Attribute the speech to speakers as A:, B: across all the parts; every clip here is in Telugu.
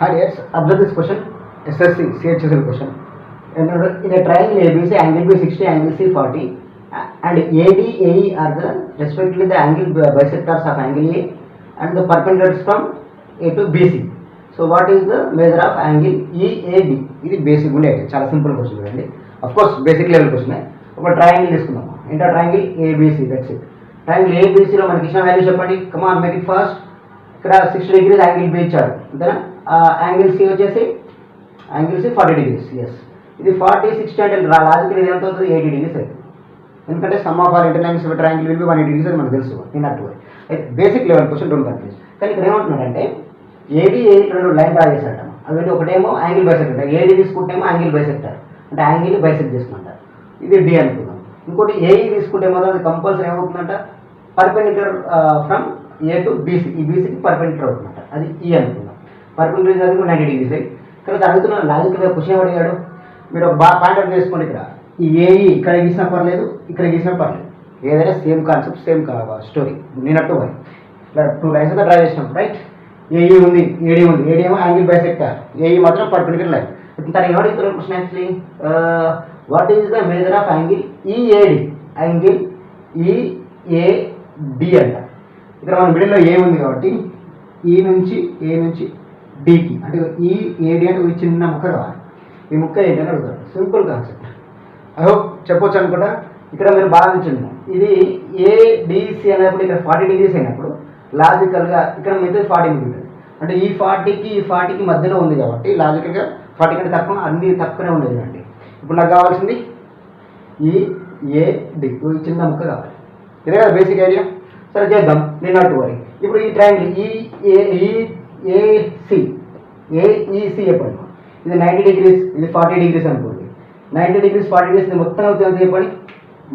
A: Hi, yes, observe this question. SSC, CHSL question. In a triangle ABC, angle B 60, angle C 40, and AD, AE are the respectively the angle bisectors of angle A and the perpendiculars from A to BC. So, what is the measure of angle EAB? This is basic unde, chala simple question చూడండి. Of course, basic level question. ఒక ట్రయాంగిల్ తీసుకుందాం. Inter triangle ABC, that's it. Triangle ABC లో మనకి ఇచ్చిన వాల్యూ చెప్పండి. Come on, make it fast. ఇక్కడ 60 degrees యాంగిల్ B ఇచ్చాడు అంతేనా. యాంగిల్ C వచ్చేసి యాంగిల్ C 40 degrees. ఎస్, ఇది 40 60 అంటే లాజికల్ ఇది ఎంత అవుతుంది, 80 degrees అవుతుంది. ఎందుకంటే some of all inter angles triangle will be 180 degrees అని మనకు తెలుసు ఇన్నట్టు. అయితే basic level question don't confuse. కానీ ఇక్కడ ఏమంటున్నాడంటే ఏడి రెండు లైన్ డ్రా చేశాడట. అవి ఒకటేమో యాంగిల్ బైసెక్టర్, ఏడి తీసుకుంటేమో యాంగిల్ బైసెక్టర్ అంటే యాంగిల్ బైసెక్ట్ చేసుకుంటారు. ఇది డి అనుకుందాం. ఇంకోటి ఏఈ తీసుకుంటే మాత్రం అది కంపల్సరీ ఏమవుతుందంట, perpendicular from A to BC, ఈ బీసీకి పర్పెండిక్యులర్ అవుతుందంట. అది ఈ అనుకుందాం. పర్పెండిక్యులర్ చదివి 90 degrees రైట్. కానీ అడుగుతున్న లాజికల్గా క్వశ్చన్ అడిగాడు. మీరు ఒక పాయింట్ అవుట్ చేసుకోండి. ఇక్కడ ఈ ఏఈ ఇక్కడ గీసినా పర్లేదు, ఇక్కడ గీసినా పర్లేదు, ఏదైనా సేమ్ కాన్సెప్ట్ సేమ్ స్టోరీ నేనట్టు మరి ఇలా 2 లైన్స్ అయితే డ్రా చేసినాం రైట్. ఏఈ ఉంది, ఏడీ ఉంది. ఏడీ ఏమో యాంగిల్ బైసెక్టర్, ఏఈ మాత్రం పర్పెండిక్యులర్ లైన్. తను ఏమడుగుతున్నారు question actually, what is the measure of angle EAD, angle EAD అంట. ఇక్కడ మన మిడిల్లో ఏ ఉంది కాబట్టి ఈ నుంచి ఏ నుంచి డికి అంటే ఈఏడి అంటే ఈ చిన్న ముక్క కావాలి. ఈ ముక్క ఏంటని అడుగుతారు. Simple concept. ఐ హోప్ చెప్పొచ్చు అనుకుంటా. ఇక్కడ మీరు బాగా చూడండి, ఇది ఏడిసి అనేప్పుడు ఇక్కడ 40 degrees అయినప్పుడు లాజికల్గా ఇక్కడ మీద 40 ఉంటుంది. అంటే ఈ 40కి ఈ 40కి మధ్యలో ఉంది కాబట్టి లాజికల్గా 40 కంటే తక్కువ, అన్ని తక్కువనే ఉండేది అండి. ఇప్పుడు నాకు కావాల్సింది ఈఏడి, చిన్న ముక్క కావాలి. ఇదే కదా బేసిక్ ఐడియా. సరే చేద్దాం, నేను నాట్ వరీ. ఇప్పుడు ఈ ట్రయాంగిల్ ఏఈసి చెప్పండి. ఇది 90 degrees, ఇది 40 degrees అనుకోండి. 90 degrees 40 degrees మొత్తం కలిపి ఎంత చెప్పండి,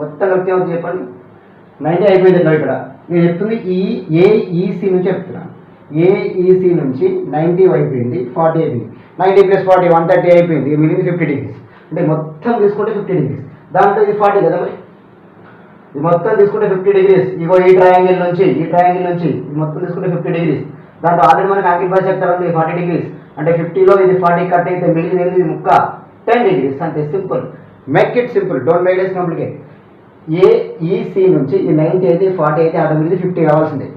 A: మొత్తం కలిపి ఎంత చెప్పండి. 90 అయిపోయింది ఇక్కడ. నేను చెప్తుంది ఏఈసి నుంచి చెప్తున్నాను. ఏఈసి నుంచి 90 అయిపోయింది, 40 అయిపోయింది. 90 + 40 130 అయిపోయింది, మిగిలింది 50 degrees. అంటే మొత్తం తీసుకుంటే 50 degrees. దాంట్లో ఇది 40 కదా మరి. ఇది మొత్తం తీసుకుంటే 50 degrees. ఇగో ఈ ట్రయాంగిల్ నుంచి ఇది మొత్తం తీసుకుంటే 50 degrees. దాంట్లో ఆల్రెడీ మనకి యాంగిల్ బైసెక్టర్ ఉంది 40 degrees. అంటే 50లో ఇది 40 కట్ అయితే మిగిలింది ఇది ముక్క 10 degrees. అంతే simple. Make it simple, don't make it complicate. AEC నుంచి ఈ 90 అయితే 40 అయితే ఆటోమేటిక్ 50 కావాల్సిందే,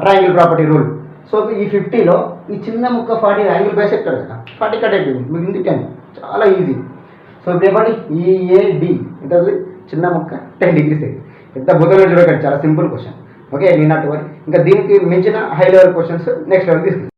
A: ట్రయాంగిల్ ప్రాపర్టీ రూల్. సో ఈ 50లో ఈ చిన్న ముక్క 40 యాంగిల్ బైసెక్టర్ కదా, 40 కట్ అయిపోయింది, మిగిలింది 10. చాలా ఈజీ. సో ఇప్పుడు చెప్పండి ఈఏడి ఎంత అవుతుంది, చిన్న ముక్క 10 degrees అయింది. ఎంత బుద్ధలో చూడకండి, చాలా సింపుల్ క్వశ్చన్. ఓకే, నేను నాట్ వరీ. ఇంకా దీనికి మించిన high level questions next level తీసుకుంటాను.